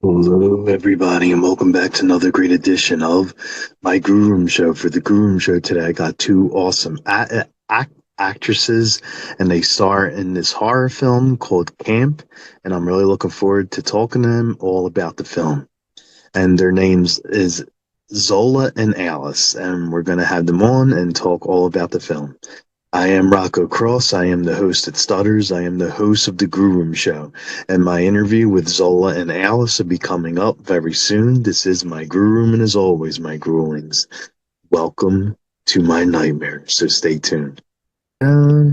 Hello, everybody, and welcome back to another great edition of my Grue Rume Show. For the Grue Rume Show today, I got two awesome actresses, and they star in this horror film called Camp, and I'm really looking forward to talking to them all about the film. And their names is Zola and Alice, and we're going to have them on and talk all about the film. I am Rocco Cross. I am the host at Stutters. I am the host of the Grue Room Show. And my interview with Zola and Alice will be coming up very soon. This is my Grue Room, and as always, my Gruelings. Welcome to my nightmare. So stay tuned. Uh,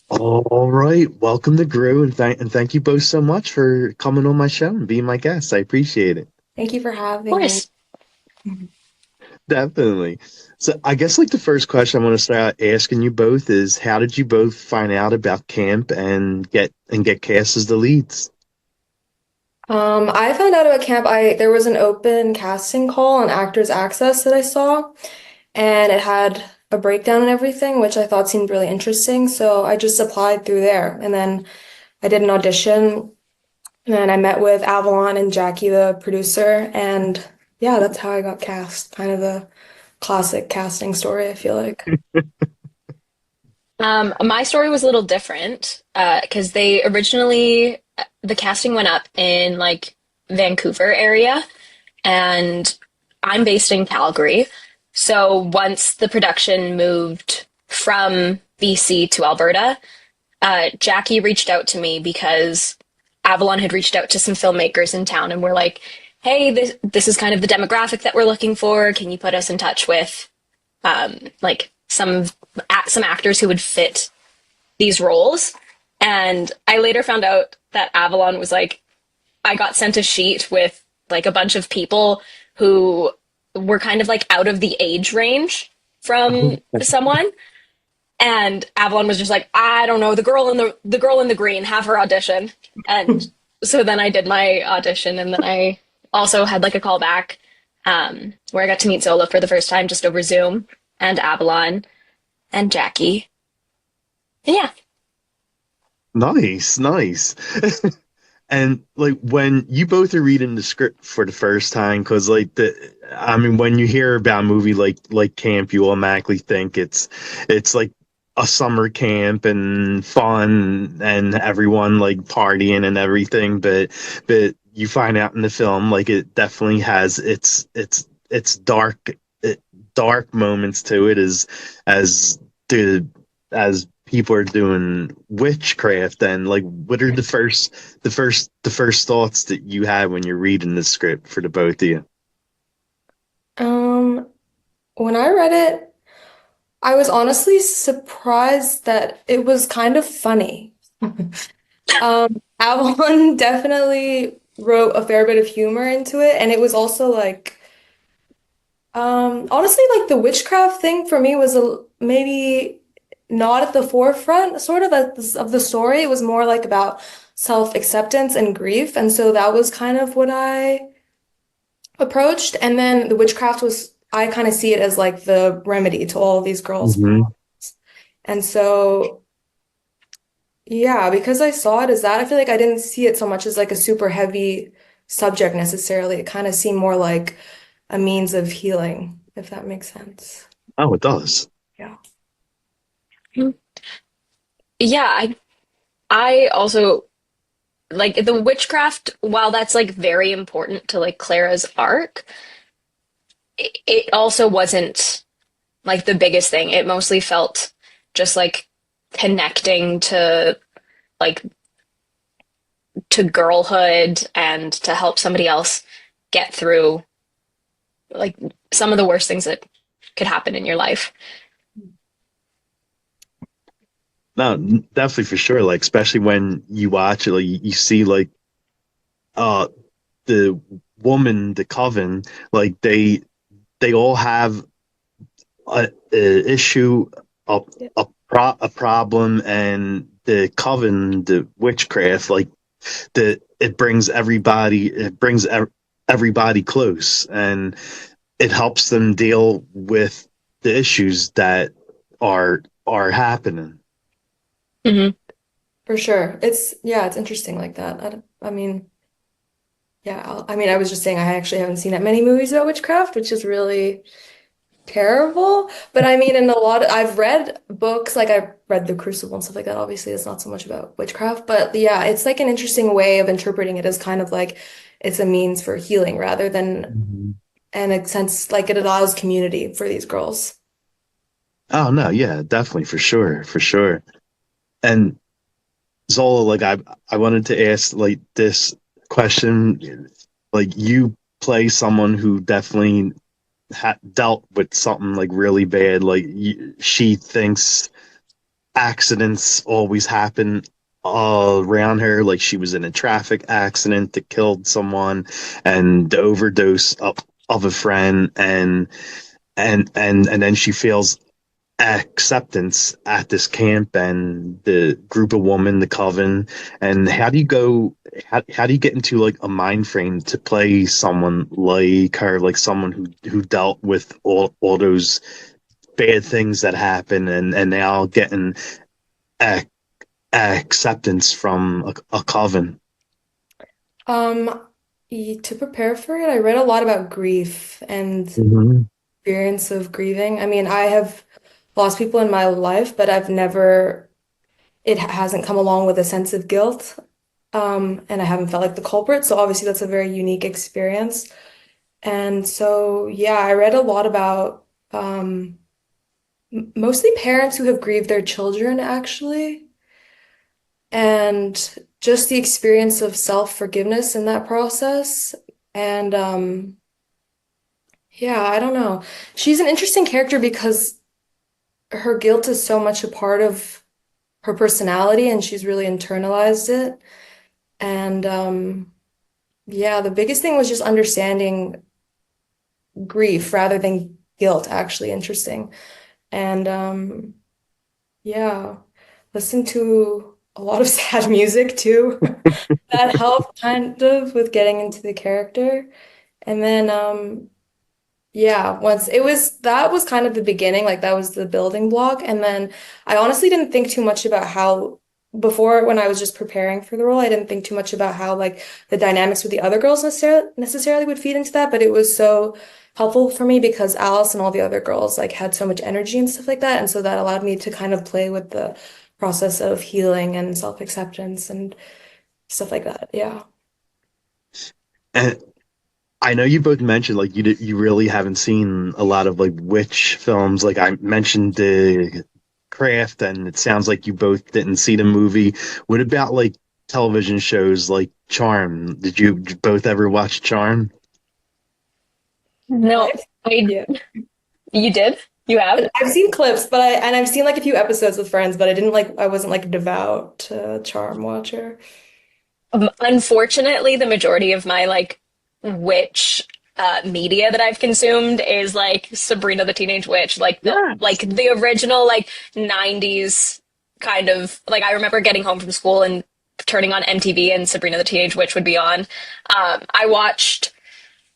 all right. Welcome to Grue, and thank you both so much for coming on my show and being my guest. I appreciate it. Thank you for Of having me. course. Definitely. So I guess like the first question I want to start asking you both is how did you both find out about camp and get cast as the leads? I found out about camp. I There was an open casting call on Actors Access that I saw, and it had a breakdown and everything, which I thought seemed really interesting. So I just applied through there, and then I did an audition, and then I met with Avalon and Jackie, the producer, and yeah, that's how I got cast. Kind of a classic casting story, I feel like. My story was a little different because they originally the casting went up in like Vancouver area, and I'm based in Calgary. So once the production moved from BC to Alberta, Jackie reached out to me because Avalon had reached out to some filmmakers in town and were like, "Hey, this is kind of the demographic that we're looking for. Can you put us in touch with like some actors who would fit these roles?" And I later found out that Avalon was like, I got sent a sheet with like a bunch of people who were kind of like out of the age range from someone. And Avalon was just like, I don't know, the girl in the green, have her audition. And so then I did my audition, and then I also had like a callback where I got to meet Zola for the first time just over Zoom, and Avalon and Jackie. And yeah. Nice, nice. And like when you both are reading the script for the first time, because I mean, when you hear about a movie like Camp, you automatically think it's like a summer camp and fun and everyone like partying and everything, but you find out in the film like it definitely has its dark moments to it as the as people are doing witchcraft. And like what are the first thoughts that you had when you're reading the script for the both of you? Um, when I read it, I was honestly surprised that it was kind of funny. Avalon definitely wrote a fair bit of humor into it, and it was also like, honestly, like the witchcraft thing for me was maybe not at the forefront, sort of of the story. It was more like about self-acceptance and grief, and so that was kind of what I approached. And then the witchcraft was, I kind of see it as like the remedy to all of these girls' Hmm. problems. And so. Yeah, because I saw it as that, I feel like I didn't see it so much as like a super heavy subject necessarily. It kind of seemed more like a means of healing, if that makes sense. Oh, it does. Yeah. Yeah, I also like the witchcraft, while that's like very important to like Clara's arc, it also wasn't like the biggest thing. It mostly felt just like connecting to like to girlhood and to help somebody else get through like some of the worst things that could happen in your life. No, definitely for sure. Like especially when you watch it, like you see like uh the the coven, like they all have a issue, a Yeah. a problem, and the coven, the witchcraft, like it brings everybody close, and it helps them deal with the issues that are happening. Hmm. For sure. Yeah, it's interesting like that. I mean, yeah, I mean, I was just saying I actually haven't seen that many movies about witchcraft, which is really terrible. But I mean, in a lot of, I've read books, like I've read The Crucible and stuff like that. Obviously, it's not so much about witchcraft, but yeah, it's like an interesting way of interpreting it as kind of like it's a means for healing rather than, Mhm. in a sense, like it allows community for these girls. Oh no, yeah, definitely for sure, for sure. And Zola, like I wanted to ask like this question, like you play someone who definitely ha dealt with something like really bad. Like she thinks accidents always happen around her. Like she was in a traffic accident that killed someone, and the overdose of a friend, and then she feels acceptance at this camp and the group of women, the coven. And how do you go? How do you get into like a mind frame to play someone like her, like someone who dealt with all those bad things that happen and now getting ac acceptance from a coven? Um, to prepare for it, I read a lot about grief and Hmm. experience of grieving. I mean, I have lost people in my life, but I've never, it hasn't come along with a sense of guilt. And I haven't felt like the culprit. So obviously that's a very unique experience. And so, yeah, I read a lot about mostly parents who have grieved their children, actually, and just the experience of self-forgiveness in that process. And yeah, I don't know. She's an interesting character because her guilt is so much a part of her personality and she's really internalized it. And yeah, the biggest thing was just understanding grief rather than guilt, actually interesting. And yeah, listen to a lot of sad music too. That helped kind of with getting into the character. And then yeah, once it was that was kind of the beginning, like that was the building block. And then I honestly didn't think too much about how before when I was just preparing for the role, I didn't think too much about how like the dynamics with the other girls necessarily would feed into that, but it was so helpful for me because Alice and all the other girls like had so much energy and stuff like that. And so that allowed me to kind of play with the process of healing and self-acceptance and stuff like that. Yeah. And I know you both mentioned like you really haven't seen a lot of like witch films. Like I mentioned the Craft, and it sounds like you both didn't see the movie. What about like television shows like Charm? Did you both ever watch Charm? No, I've, I yeah. you did? You have? I've seen clips, but I've seen like a few episodes with friends, but I wasn't like a devout Charm watcher. Unfortunately, the majority of my like witch media that I've consumed is like Sabrina the Teenage Witch, like Yes. the original like 90s kind of like I remember getting home from school and turning on MTV and Sabrina the Teenage Witch would be on. I watched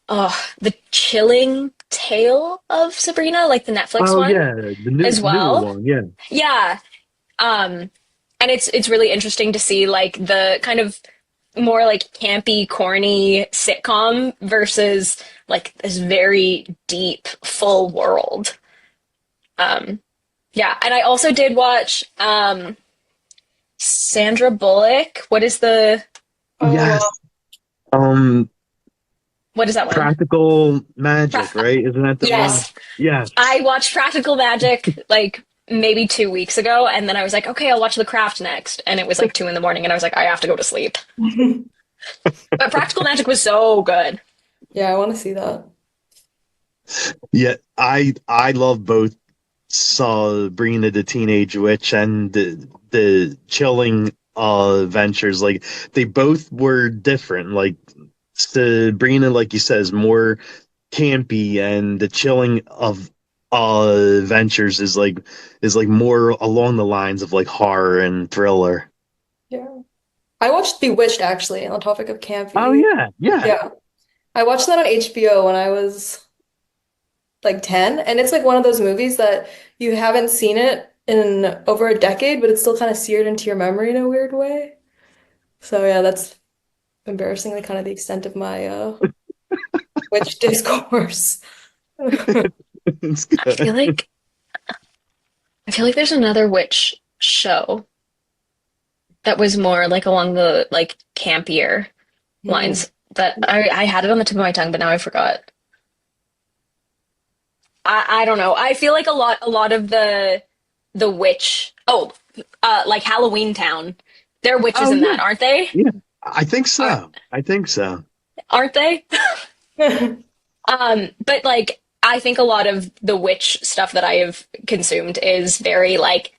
The Chilling Tale of Sabrina, like the Netflix Oh one yeah, the as newer well. one. Yeah. Yeah. Um, and it's really interesting to see like the kind of more like campy, corny sitcom versus like this very deep, full world. Um, yeah, and I also did watch Sandra Bullock. Oh, Yes. Um, What is that one? Practical Magic, Pra- right? Isn't that the one? yes, Yes. I watched Practical Magic like maybe 2 weeks ago, and then I was like, okay, I'll watch The Craft next, and it was like 2 in the morning, and I was like, I have to go to sleep. wow. But Practical Magic was so good. Yeah, I want to see that. Yeah, I love both Sabrina the Teenage Witch and the Chilling Adventures. Like they both were different. Like Sabrina, like you said, is more campy, and the Chilling of Adventures is like more along the lines of like horror and thriller. Yeah. I watched Bewitched actually on the topic of Oh campy. yeah, yeah. Yeah. I watched that on HBO when I was like 10, and it's like one of those movies that you haven't seen it in over a decade, but it's still kind of seared into your memory in a weird way. So yeah, embarrassingly kind of the extent of my witch discourse. It's I feel good. like I feel like there's another witch show that was more like along the like campier Hmm. lines that I had it on the tip of my tongue, but now I forgot. I don't know. I feel like a lot of the witch like Halloween Town. They're witches Oh in yeah, that, aren't they? yeah. I think Are so. I think so. aren't they? But like I think a lot of the witch stuff that I have consumed is very like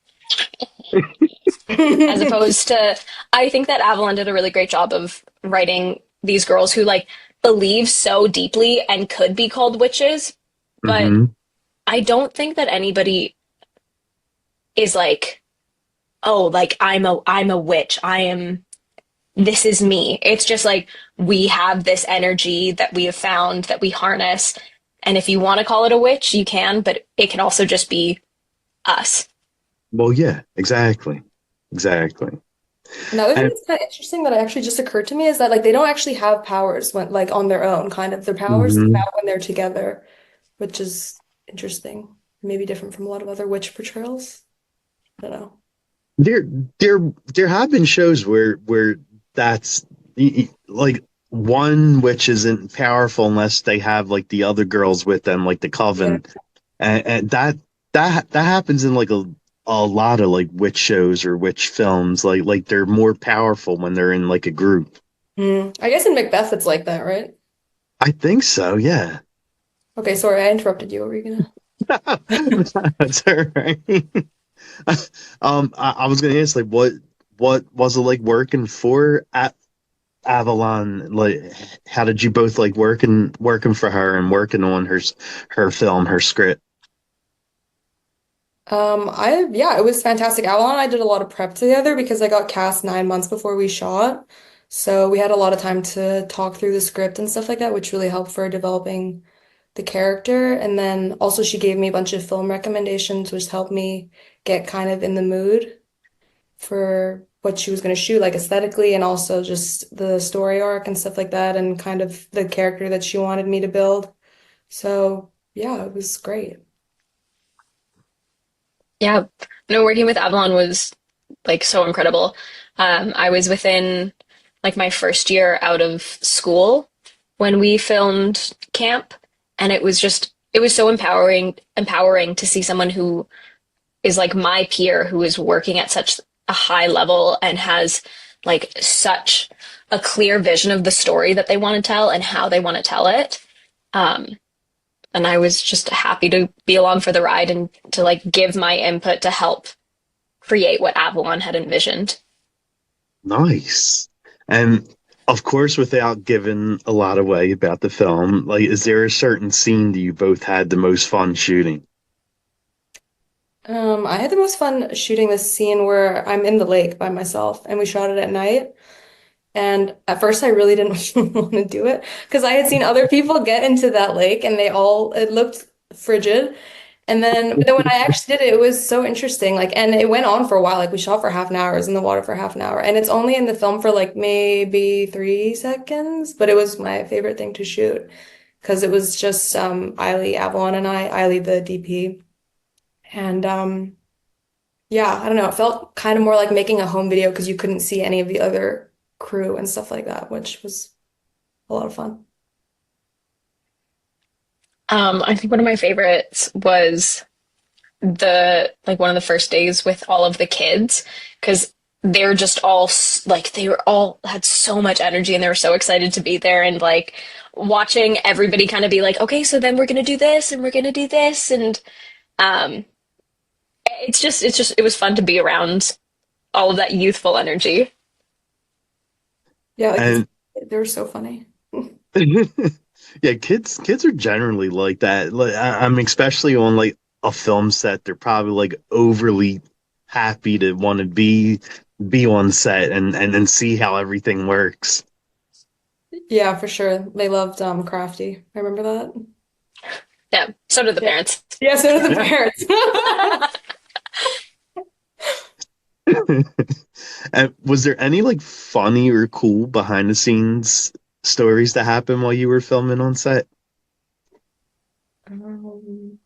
as opposed to I think that Avalon did a really great job of writing these girls who like believe so deeply and could be called witches, but Hmm. I don't think that anybody is like, oh, like I'm a witch. I am this is me. It's just like we have this energy that we have found that we harness. And if you want to call it a witch, you can, but it can also just be us. Well, yeah, exactly, exactly. Another thing And that's kind of interesting that actually just occurred to me is that like they don't actually have powers when like on their own, kind of. Their powers come mhm. out when they're together, which is interesting. Maybe different from a lot of other witch portrayals. I don't know. there, there have been shows where that's like one witch isn't powerful unless they have like the other girls with them, like the Yeah. coven, and that happens in like a lot of like witch shows or witch films. Like they're more powerful when they're in like a group. I guess in Macbeth it's like that, right? I think so. Yeah. Okay, sorry, I interrupted you. What were you gonna? That's all right. I was gonna ask, like, what was it like working for at Avalon? Like, how did you both like working for her and working on her film, her script? Yeah, it was fantastic. Avalon and I did a lot of prep together because I got cast 9 months before we shot. So we had a lot of time to talk through the script and stuff like that, which really helped for developing the character. And then also she gave me a bunch of film recommendations, which helped me get kind of in the mood for what she was going to shoot, like aesthetically, and also just the story arc and stuff like that, and kind of the character that she wanted me to build. So yeah, it was great. Yeah. No, working with Avalon was like so incredible. I was within like my first year out of school when we filmed camp, and it was so empowering to see someone who is like my peer who is working at such a high level and has like such a clear vision of the story that they want to tell and how they want to tell it. Um, and I was just happy to be along for the ride and to like give my input to help create what Avalon had envisioned. Nice. And of course, without giving a lot away about the film, like, is there a certain scene that you both had the most fun shooting? I had the most fun shooting this scene where I'm in the lake by myself and we shot it at night. And at first I really didn't want to do it because I had seen other people get into that lake and it looked frigid. But then when I actually did it, it was so interesting. Like, and it went on for a while. Like we shot for half an hour, I was in the water for half an hour. And it's only in the film for like maybe 3 seconds, but it was my favorite thing to shoot because it was just Eiley, Avalon and Eiley, the DP. And yeah, I don't know. It felt kind of more like making a home video because you couldn't see any of the other crew and stuff like that, which was a lot of fun. I think one of my favorites was the like one of the first days with all of the kids because they're just all like they were all had so much energy and they were so excited to be there and like watching everybody kind of be like, okay, so then we're gonna do this and we're gonna do this and um, it's just it was fun to be around all of that youthful energy. Yeah, like And they were so funny. yeah, kids are generally like that. Like I'm especially on like a film set, they're probably like overly happy to want to be on set and then see how everything works. Yeah, for sure. They loved Crafty. I remember that. Yeah, so did the Yeah. parents. Yeah, so did the parents. And was there any like funny or cool behind the scenes stories that happened while you were filming on set? Um,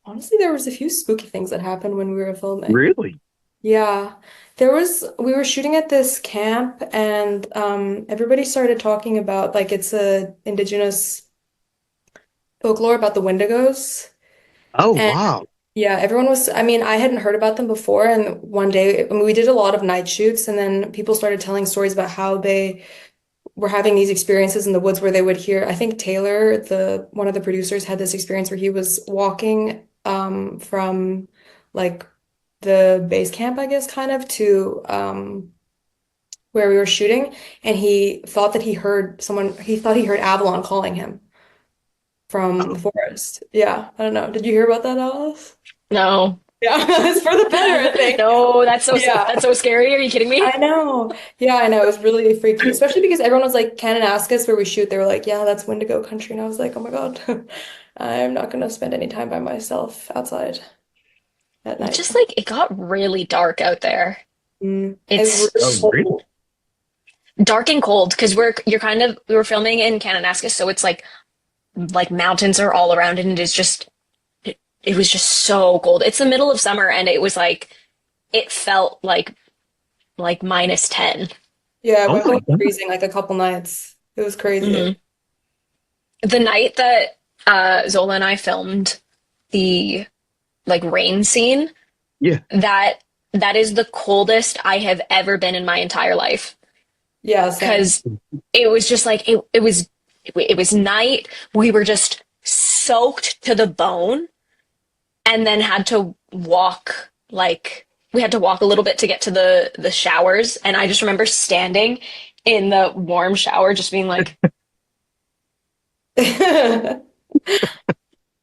Honestly, there was a few spooky things that happened when we were filming. Really? Yeah, we were shooting at this camp and everybody started talking about like it's a indigenous folklore about the Wendigos. Oh, And wow. yeah, everyone was, I mean, I hadn't heard about them before. And one day, I mean, we did a lot of night shoots, and then people started telling stories about how they were having these experiences in the woods where they would hear, I think Taylor, the one of the producers, had this experience where he was walking from like the base camp, I guess, kind of to where we were shooting, and he thought that he heard someone, he thought he heard Avalon calling him from Oh, the forest. Yeah, I don't know. Did you hear about that, Alice? No. Yeah, it's for the better, I think. No, Yeah, that's so scary. Are you kidding me? I know. Yeah, I know. It was really freaky, especially because everyone was like, Kananaskis, where we shoot, they were like, yeah, that's Wendigo country. And I was like, oh my God, I'm not going to spend any time by myself outside at It night. just like it got really dark out there. It was It's oh, really really? cold. dark and cold because you're kind of we were filming in Kananaskis, so it's like mountains are all around and it was just so cold. It's the middle of summer and it was like it felt like -10. Yeah, it Oh went my below God. freezing like a couple nights. It was crazy. Hmm. The night that Zola and I filmed the like rain scene, Yeah. that that is the coldest I have ever been in my entire life. Yeah, same. Because it was just like it was night. We were just soaked to the bone, and then had to walk like we had to walk a little bit to get to the showers. And I just remember standing in the warm shower, just being like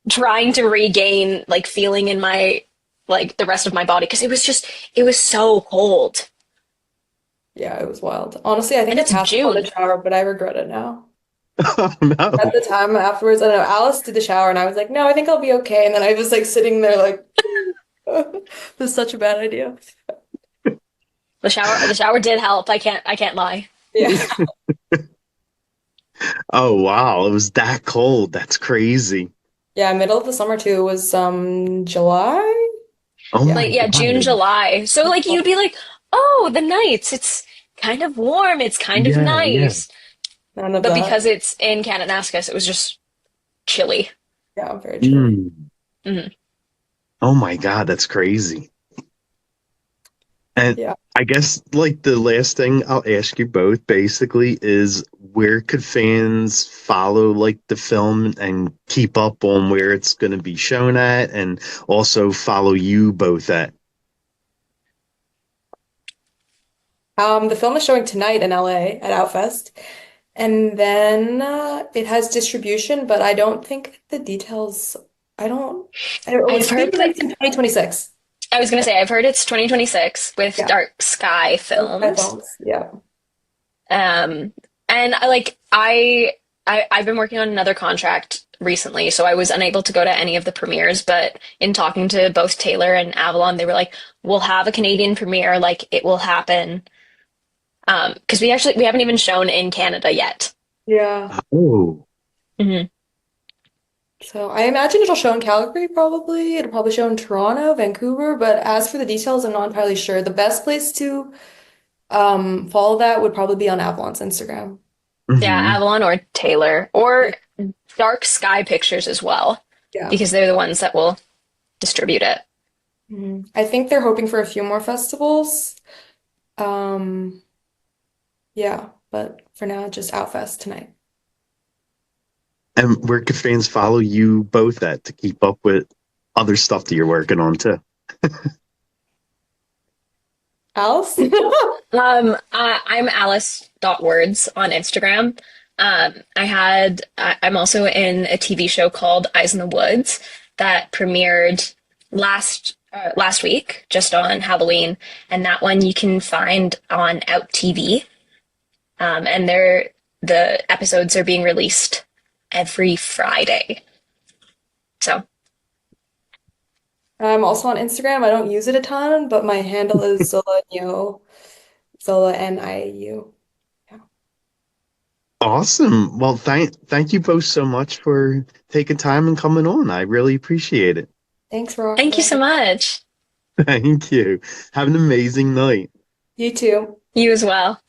trying to regain like feeling in my like the rest of my body because it was so cold. Yeah, it was wild. Honestly, I think And I it's passed up on the June. shower, but I regret it now. Oh At no. the time afterwards, I don't know, Alice did the shower and I was like, no, I think I'll be okay. And then I was like sitting there like, this is such a bad idea. The shower did help. I can't lie. Yeah. Oh wow, it was that cold. That's crazy. Yeah, middle of the summer too was July. Oh Yeah. my Like yeah, June, God. July. So like you'd be like, "Oh, the nights, it's kind of warm, it's kind of Yeah, yeah. nice." None of But that. because it's in Kananaskis, it was just chilly. Yeah, very chilly. Mm. Hmm. Oh my God, that's crazy. And Yeah. I guess like the last thing I'll ask you both basically is where could fans follow like the film and keep up on where it's going to be shown at and also follow you both at? The film is showing tonight in LA at Outfest. And then it has distribution, but I don't think the details, I don't, it I've was being heard that released in 2026. I was gonna say I've heard it's 2026 with Yeah. Dark Sky Films. iPhones. Yeah. Um, and I've been working on another contract recently, so I was unable to go to any of the premieres. But in talking to both Taylor and Avalon, they were like, "We'll have a Canadian premiere, like it will happen." Because we haven't even shown in Canada yet. Yeah. Oh, Hmm. So I imagine it'll show in Calgary probably. It'll probably show in Toronto, Vancouver, but as for the details, I'm not entirely sure. The best place to follow that would probably be on Avalon's Instagram. Yeah, hmm. Avalon or Taylor or Yeah. Dark Sky Pictures as well, Yeah. because they're the ones that will distribute it. I think they're hoping for a few more festivals. Um, yeah, but for now, just Outfest tonight. And where could fans follow you both at to keep up with other stuff that you're working on too? Alice? I'm Alice.words on Instagram. I'm also in a TV show called Eyes in the Woods that premiered last week, just on Halloween, and that one you can find on Out TV. And the episodes are being released every Friday. So I'm also on Instagram. I don't use it a ton, but my handle is Zola Niu, Zola Niu. Yeah. Awesome. Well, thank you both so much for taking time and coming on. I really appreciate it. Thanks, Thank you so Rocket. much. Thank you. Have an amazing night. You too. You as well.